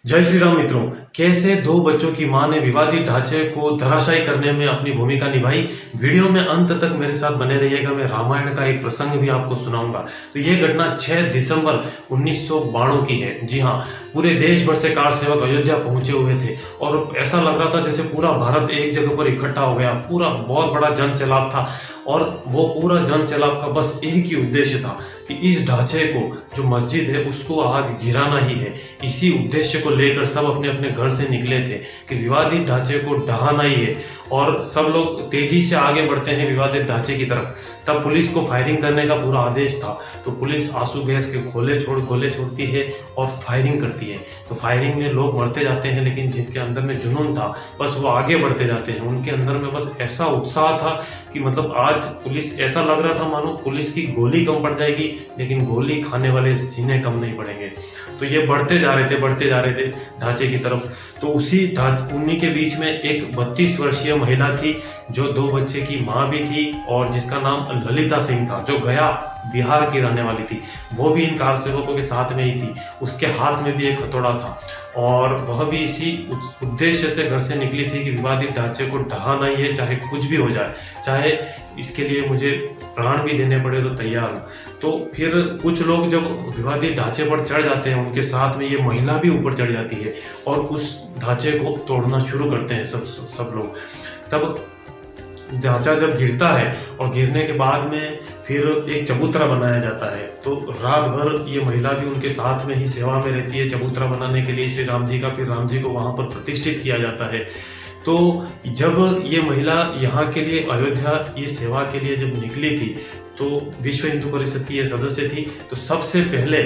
जय श्री राम मित्रों। कैसे दो बच्चों की मां ने विवादित ढांचे को धराशायी करने में अपनी भूमिका निभाई। वीडियो में अंत तक मेरे साथ बने रहिएगा। मैं रामायण का एक प्रसंग भी आपको सुनाऊंगा। तो ये घटना 6 दिसंबर 1992 की है। जी हाँ, पूरे देश भर से कार सेवक अयोध्या पहुंचे हुए थे और ऐसा लग रहा था जैसे पूरा भारत एक जगह पर इकट्ठा हो गया। पूरा बहुत बड़ा जन सैलाब था और वो पूरा जन सैलाब का बस एक ही उद्देश्य था कि इस ढांचे को, जो मस्जिद है, उसको आज गिराना ही है। इसी उद्देश्य को लेकर सब अपने अपने घर से निकले थे कि विवादित ढांचे को ढहाना ही है और सब लोग तेजी से आगे बढ़ते हैं विवादित ढांचे की तरफ। तब पुलिस को फायरिंग करने का पूरा आदेश था, तो पुलिस आंसू गैस के गोले छोड़ती है और फायरिंग करती है। तो फायरिंग में लोग मरते जाते हैं, लेकिन जिनके अंदर में जुनून था बस वो आगे बढ़ते जाते हैं। उनके अंदर में बस ऐसा उत्साह था कि मतलब आज पुलिस, ऐसा लग रहा था मानो पुलिस की गोली कम पड़ जाएगी, लेकिन गोली खाने वाले सीने कम नहीं पड़ेंगे। तो ये बढ़ते जा रहे थे ढांचे की तरफ। तो उन्हीं के बीच में एक 32 वर्षीय महिला थी जो 2 बच्चे की माँ भी थी और जिसका नाम ललिता सिंह था, जो गया बिहार की रहने वाली थी। वो भी इन कार सेवकों के साथ में ही थी। उसके हाथ में भी एक हथौड़ा था और वह भी इसी उद्देश्य से घर से निकली थी कि विवादित ढांचे को ढहाना ही है, चाहे कुछ भी हो जाए, चाहे इसके लिए मुझे प्राण भी देने पड़े तो तैयार हूँ। तो फिर कुछ लोग जब विवादित ढांचे पर चढ़ जाते हैं, उनके साथ में ये महिला भी ऊपर चढ़ जाती है और उस ढांचे को तोड़ना शुरू करते हैं सब लोग। तब ढांचा जब गिरता है और गिरने के बाद में फिर एक चबूतरा बनाया जाता है। तो रात भर ये महिला भी उनके साथ में ही सेवा में रहती है चबूतरा बनाने के लिए श्री राम जी का। फिर राम जी को वहाँ पर प्रतिष्ठित किया जाता है। तो जब ये महिला यहाँ के लिए, अयोध्या ये सेवा के लिए जब निकली थी, तो विश्व हिंदू परिषद की ये सदस्य थी। तो सबसे पहले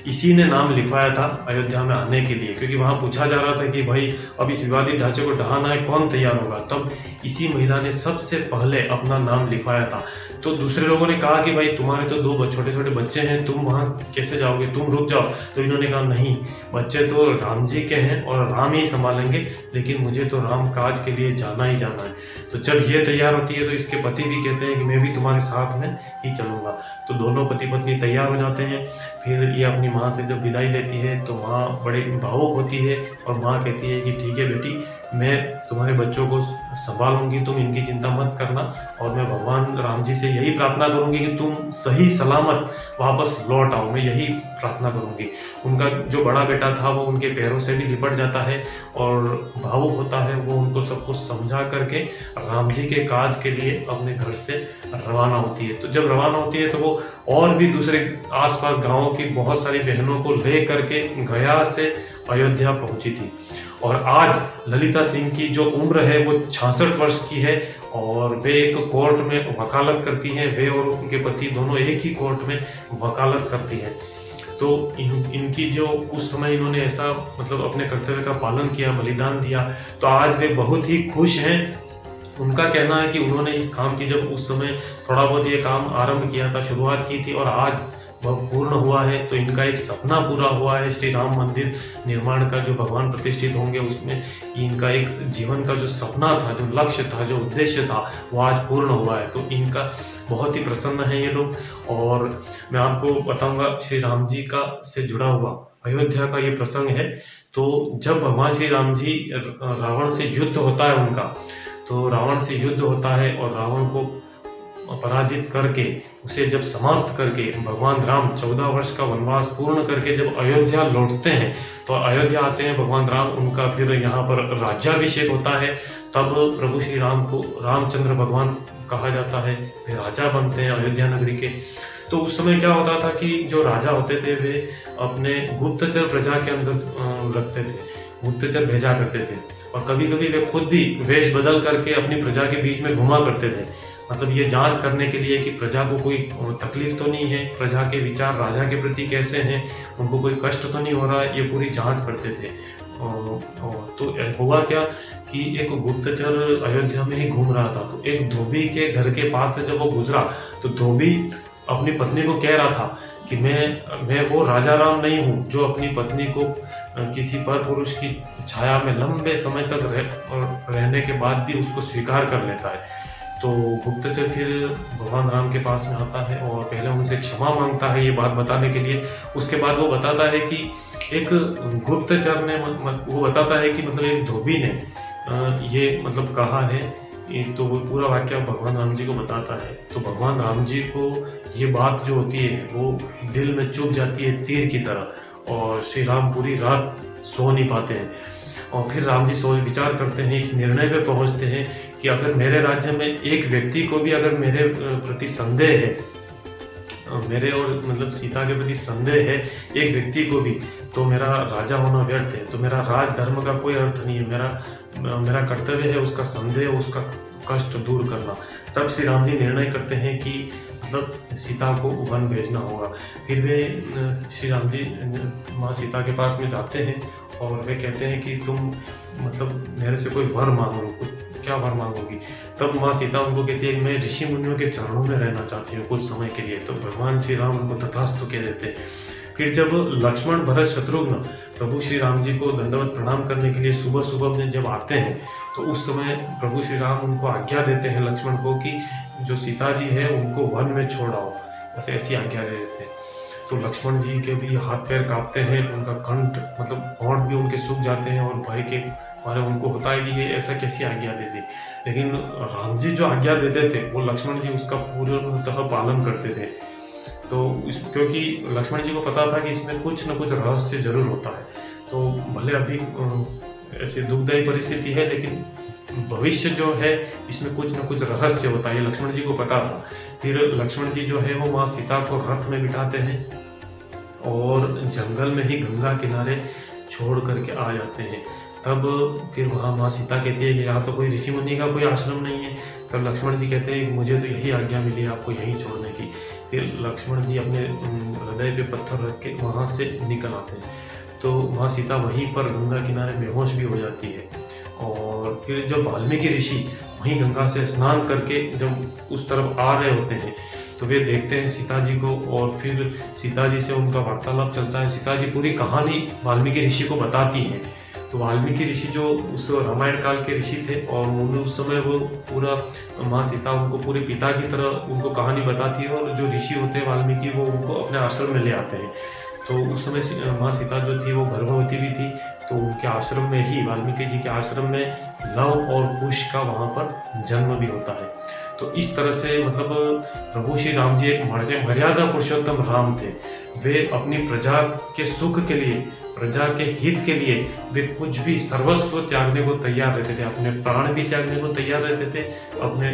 इसी ने नाम लिखवाया था अयोध्या में आने के लिए, क्योंकि वहाँ पूछा जा रहा था कि भाई अब इस विवादित ढांचे को ढहाना है, कौन तैयार होगा। तब इसी महिला ने सबसे पहले अपना नाम लिखवाया था। तो दूसरे लोगों ने कहा कि भाई तुम्हारे तो 2 छोटे छोटे बच्चे हैं, तुम वहाँ कैसे जाओगे, तुम रुक जाओ। तो इन्होंने कहा नहीं, बच्चे तो राम जी के हैं और राम ही संभालेंगे, लेकिन मुझे तो राम काज के लिए जाना ही जाना है। तो जब ये तैयार होती है तो इसके पति भी कहते हैं कि मैं भी तुम्हारे साथ में ही चलूँगा। तो दोनों पति पत्नी तैयार हो जाते हैं। फिर ये अपनी माँ से जब विदाई लेती है तो माँ बड़े भावुक होती है और माँ कहती है कि ठीक है बेटी, मैं तुम्हारे बच्चों को संभालूंगी, तुम इनकी चिंता मत करना और मैं भगवान राम जी से यही प्रार्थना करूंगी कि तुम सही सलामत वापस लौट आओ, मैं यही प्रार्थना करूंगी। उनका जो बड़ा बेटा था वो उनके पैरों से भी लिपट जाता है और भावुक होता है। वो उनको सब कुछ समझा करके राम जी के काज के लिए अपने घर से रवाना होती है। तो जब रवाना होती है तो वो और भी दूसरे आसपास गाँवों की बहुत सारी बहनों को ले करके गया से अयोध्या पहुंची थी। और आज ललिता सिंह की जो उम्र है वो 66 वर्ष की है और वे एक कोर्ट में वकालत करती हैं। वे और उनके पति दोनों एक ही कोर्ट में वकालत करती हैं। तो इनकी जो उस समय इन्होंने ऐसा मतलब अपने कर्तव्य का पालन किया, बलिदान दिया, तो आज वे बहुत ही खुश हैं। उनका कहना है कि उन्होंने इस काम की जब उस समय थोड़ा बहुत ये काम आरंभ किया था, शुरुआत की थी और आज वह पूर्ण हुआ है। तो इनका एक सपना पूरा हुआ है श्री राम मंदिर निर्माण का, जो भगवान प्रतिष्ठित होंगे उसमें इनका एक जीवन का जो सपना था, जो लक्ष्य था, जो उद्देश्य था, वो आज पूर्ण हुआ है। तो इनका बहुत ही प्रसन्न है ये लोग। और मैं आपको बताऊंगा श्री राम जी का से जुड़ा हुआ अयोध्या का ये प्रसंग है। तो जब भगवान श्री राम जी, रावण से युद्ध होता है उनका, तो रावण से युद्ध होता है और रावण को पराजित करके, उसे जब समाप्त करके भगवान राम 14 वर्ष का वनवास पूर्ण करके जब अयोध्या लौटते हैं, तो अयोध्या आते हैं भगवान राम, उनका फिर यहाँ पर राज्याभिषेक होता है। तब प्रभु श्री राम को रामचंद्र भगवान कहा जाता है, वे राजा बनते हैं अयोध्या नगरी के। तो उस समय क्या होता था कि जो राजा होते थे वे अपने गुप्तचर प्रजा के अंदर रखते थे, गुप्तचर भेजा करते थे और कभी कभी वे खुद भी वेश बदल करके अपनी प्रजा के बीच में घुमा करते थे। मतलब ये जांच करने के लिए कि प्रजा को कोई तकलीफ तो नहीं है, प्रजा के विचार राजा के प्रति कैसे हैं, उनको कोई कष्ट तो नहीं हो रहा है, ये पूरी जांच करते थे। तो हुआ क्या कि एक गुप्तचर अयोध्या में ही घूम रहा था। तो एक धोबी के घर के पास से जब वो गुजरा तो धोबी अपनी पत्नी को कह रहा था कि मैं वो राजा राम नहीं हूँ जो अपनी पत्नी को किसी पर पुरुष की छाया में लंबे समय तक रहने के बाद भी उसको स्वीकार कर लेता है। तो गुप्तचर फिर भगवान राम के पास में आता है और पहले उनसे क्षमा मांगता है ये बात बताने के लिए। उसके बाद वो बताता है कि एक गुप्तचर ने वो बताता है कि मतलब एक धोबी ने ये मतलब कहा है, तो वो पूरा वाक्य भगवान राम जी को बताता है। तो भगवान राम जी को ये बात जो होती है वो दिल में चुभ जाती है तीर की तरह, और श्री राम पूरी रात सो नहीं पाते हैं। और फिर राम जी सोच विचार करते हैं, इस निर्णय पे पहुंचते हैं कि अगर मेरे राज्य में एक व्यक्ति को भी अगर मेरे प्रति संदेह है, मेरे और मतलब सीता के प्रति संदेह है एक व्यक्ति को भी, तो मेरा राजा होना व्यर्थ है, तो मेरा राज धर्म का कोई अर्थ नहीं है। मेरा कर्तव्य है उसका संदेह, उसका कष्ट दूर करना। तब श्री राम जी निर्णय करते हैं कि मतलब सीता को वन भेजना होगा। फिर वे श्री राम जी माँ सीता के पास में जाते हैं और वे कहते हैं कि तुम मतलब मेरे से कोई वर मांगो, क्या वर मांगोगी। तब माँ सीता उनको कहती है मैं ऋषि मुनियों के चरणों में रहना चाहती हूँ कुछ समय के लिए। तो भगवान श्री राम उनको तथास्तु कह देते हैं। फिर जब लक्ष्मण भरत शत्रुघ्न प्रभु श्री राम जी को दंडवत प्रणाम करने के लिए सुबह सुबह में जब आते हैं, तो उस समय प्रभु श्री राम उनको आज्ञा देते हैं लक्ष्मण को कि जो सीता जी है उनको वन में छोड़ाओ, बस ऐसी आज्ञा दे देते हैं। तो लक्ष्मण जी के भी हाथ पैर कांपते हैं, उनका कंठ मतलब होंठ भी उनके सूख जाते हैं और भय के मारे उनको होता है कि ये ऐसा कैसी आज्ञा दे दी। लेकिन राम जी जो आज्ञा देते थे वो लक्ष्मण जी उसका पूर्णतः पालन करते थे। तो क्योंकि लक्ष्मण जी को पता था कि इसमें कुछ न कुछ रहस्य जरूर होता है। तो भले अभी ऐसी दुखदायी परिस्थिति है, लेकिन भविष्य जो है इसमें कुछ न कुछ रहस्य होता है, ये लक्ष्मण जी को पता था। फिर लक्ष्मण जी जो है वो माँ सीता को रथ में बिठाते हैं और जंगल में ही गंगा किनारे छोड़ करके आ जाते हैं। तब फिर वहाँ माँ सीता कहती है कि यहाँ तो कोई ऋषि मुनि का कोई आश्रम नहीं है। तब लक्ष्मण जी कहते हैं कि मुझे तो यही आज्ञा मिली है आपको यहीं छोड़ने की। फिर लक्ष्मण जी अपने हृदय पे पत्थर रख के वहाँ से निकल आते हैं। तो माँ सीता वहीं पर गंगा किनारे बेहोश भी हो जाती है। और फिर जब वाल्मीकि ऋषि वहीं गंगा से स्नान करके जब उस तरफ आ रहे होते हैं, तो वे देखते हैं सीता जी को, और फिर सीता जी से उनका वार्तालाप चलता है। सीता जी पूरी कहानी वाल्मीकि ऋषि को बताती हैं। तो वाल्मीकि ऋषि जो उस रामायण काल के ऋषि थे, और उन्होंने उस समय वो पूरा माँ सीता उनको पूरे पिता की तरह उनको कहानी बताती है। और जो ऋषि होते हैं वाल्मीकि वो उनको अपने आश्रम में ले आते हैं। तो उस समय माँ सीता जो थी वो गर्भवती भी थी। तो उनके आश्रम में ही, वाल्मीकि जी के आश्रम में लव और कुश का वहाँ पर जन्म भी होता है। तो इस तरह से मतलब प्रभु श्री राम जी एक मर्यादा पुरुषोत्तम राम थे। वे अपनी प्रजा के सुख के लिए, प्रजा के हित के लिए वे कुछ भी सर्वस्व त्यागने को तैयार रहते थे। अपने प्राण भी त्यागने को तैयार रहते थे, अपने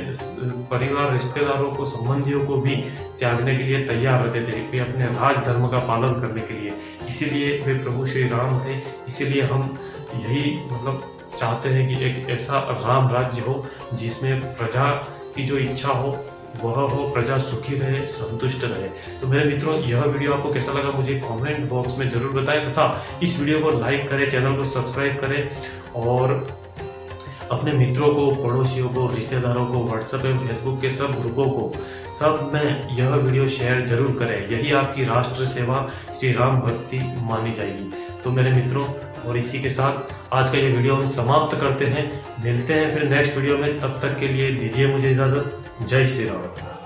परिवार, रिश्तेदारों को, संबंधियों को भी त्यागने के लिए तैयार रहते थे, वे अपने राज धर्म का पालन करने के लिए। इसीलिए वे प्रभु श्री राम थे। इसीलिए हम यही मतलब चाहते हैं कि एक ऐसा राम राज्य हो जिसमें प्रजा की जो इच्छा हो वह हो, प्रजा सुखी रहे, संतुष्ट रहे। तो मेरे मित्रों, यह वीडियो आपको कैसा लगा मुझे कमेंट बॉक्स में जरूर बताएं, तथा इस वीडियो को लाइक करें, चैनल को सब्सक्राइब करें, और अपने मित्रों को, पड़ोसियों को, रिश्तेदारों को, व्हाट्सएप एवं फेसबुक के सब ग्रुपों को, सब में यह वीडियो शेयर जरूर करें। यही आपकी राष्ट्र सेवा, श्री राम भक्ति मानी जाएगी। तो मेरे मित्रों, और इसी के साथ आज का ये वीडियो हम समाप्त करते हैं। मिलते हैं फिर नेक्स्ट वीडियो में, तब तक के लिए दीजिए मुझे इजाज़त। जय श्री राम।